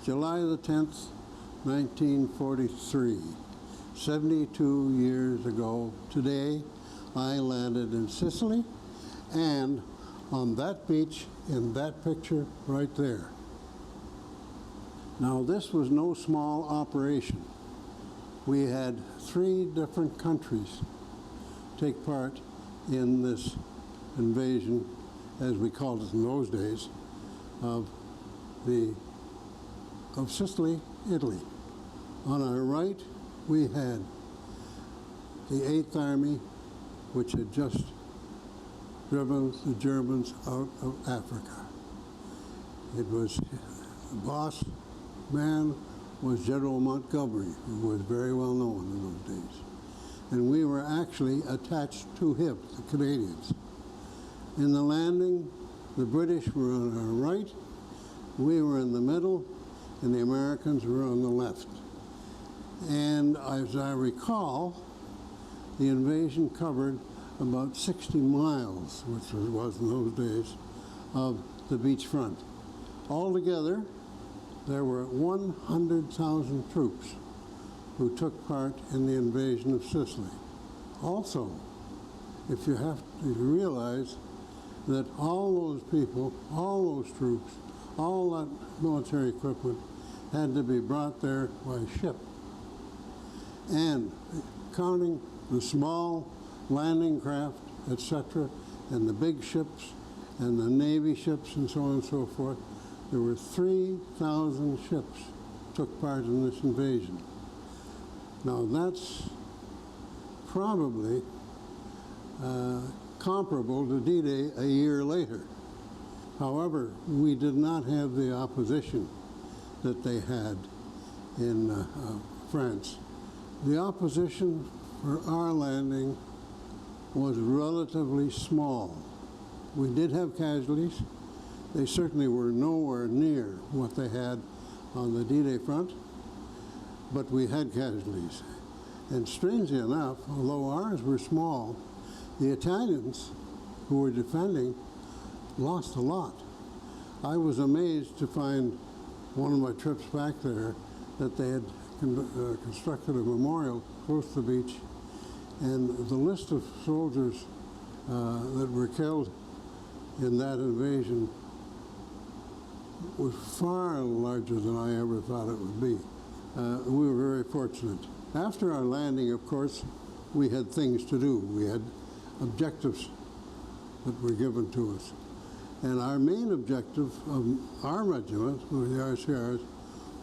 July the 10th, 1943, 72 years ago today, I landed in Sicily, and on that beach in that picture right there. Now, this was no small operation. We had 3 different countries take part in this invasion, as we called it in those days, of Sicily, Italy. On our right, we had the 8th Army, which had just driven the Germans out of Africa. It was, the boss man was General Montgomery, who was very well known in those days. And we were actually attached to him, the Canadians. In the landing, the British were on our right, we were in the middle, and the Americans were on the left. And as I recall, the invasion covered about 60 miles, which was in those days, of the beachfront. Altogether, there were 100,000 troops who took part in the invasion of Sicily. Also, if you have to realize that all those people, all those troops, all that military equipment had to be brought there by ship. And counting the small landing craft, etc., and the big ships, and the Navy ships, and so on and so forth, there were 3,000 ships took part in this invasion. Now that's probably comparable to D-Day a year later. However, we did not have the opposition that they had in France. The opposition for our landing was relatively small. We did have casualties. They certainly were nowhere near what they had on the D-Day front, but we had casualties. And strangely enough, although ours were small, the Italians who were defending lost a lot. I was amazed to find one of my trips back there that they had constructed a memorial close to the beach, and the list of soldiers that were killed in that invasion was far larger than I ever thought it would be. We were very fortunate. After our landing, of course, we had things to do. We had objectives that were given to us. And our main objective of our regiment, the RCRs,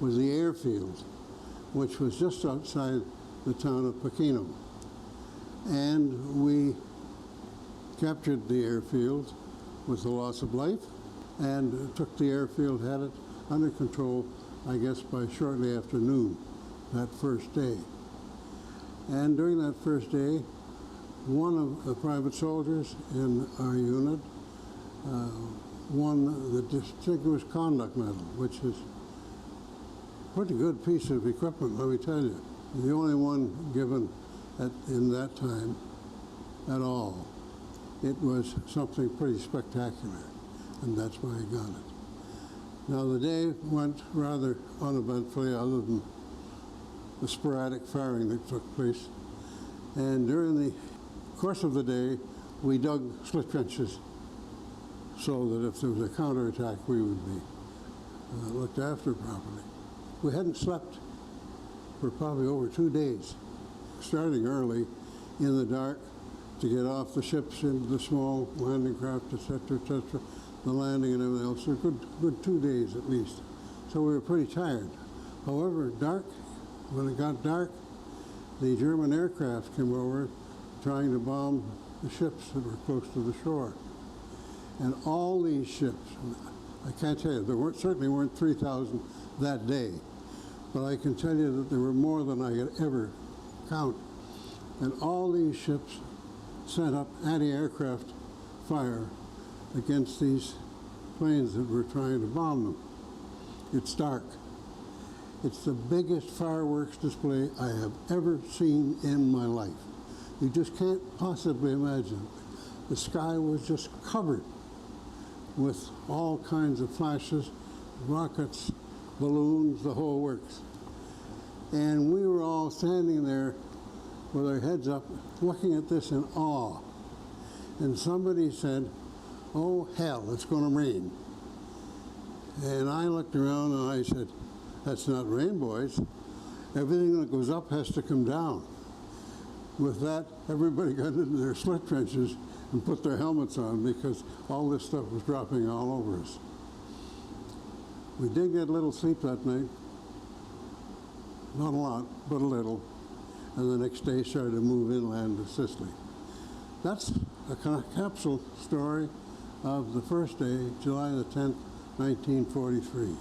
was the airfield, which was just outside the town of Pachino. And we captured the airfield with the loss of life, and took the airfield, had it under control, I guess, by shortly after noon that first day. And during that first day, one of the private soldiers in our unit won the Distinguished Conduct Medal, which is a pretty good piece of equipment, let me tell you. The only one given in that time at all. It was something pretty spectacular, and that's why I got it. Now, the day went rather uneventfully, other than the sporadic firing that took place. And during the course of the day, we dug slip trenches so that if there was a counterattack, we would be looked after properly. We hadn't slept for probably over 2 days, starting early in the dark to get off the ships into the small landing craft, etc., etc., the landing and everything else. So a good 2 days at least. So we were pretty tired. However, when it got dark, the German aircraft came over trying to bomb the ships that were close to the shore. And all these ships, I can't tell you, there certainly weren't 3,000 that day, but I can tell you that there were more than I could ever count. And all these ships sent up anti-aircraft fire against these planes that were trying to bomb them. It's dark. It's the biggest fireworks display I have ever seen in my life. You just can't possibly imagine. The sky was just covered with all kinds of flashes, rockets, balloons, the whole works. And we were all standing there with our heads up, looking at this in awe. And somebody said, "Oh, hell, it's going to rain." And I looked around and I said, "That's not rain, boys. Everything that goes up has to come down." With that, everybody got into their slip trenches and put their helmets on because all this stuff was dropping all over us. We did get a little sleep that night. Not a lot, but a little. And the next day started to move inland to Sicily. That's a capsule story of the first day, July the 10th, 1943.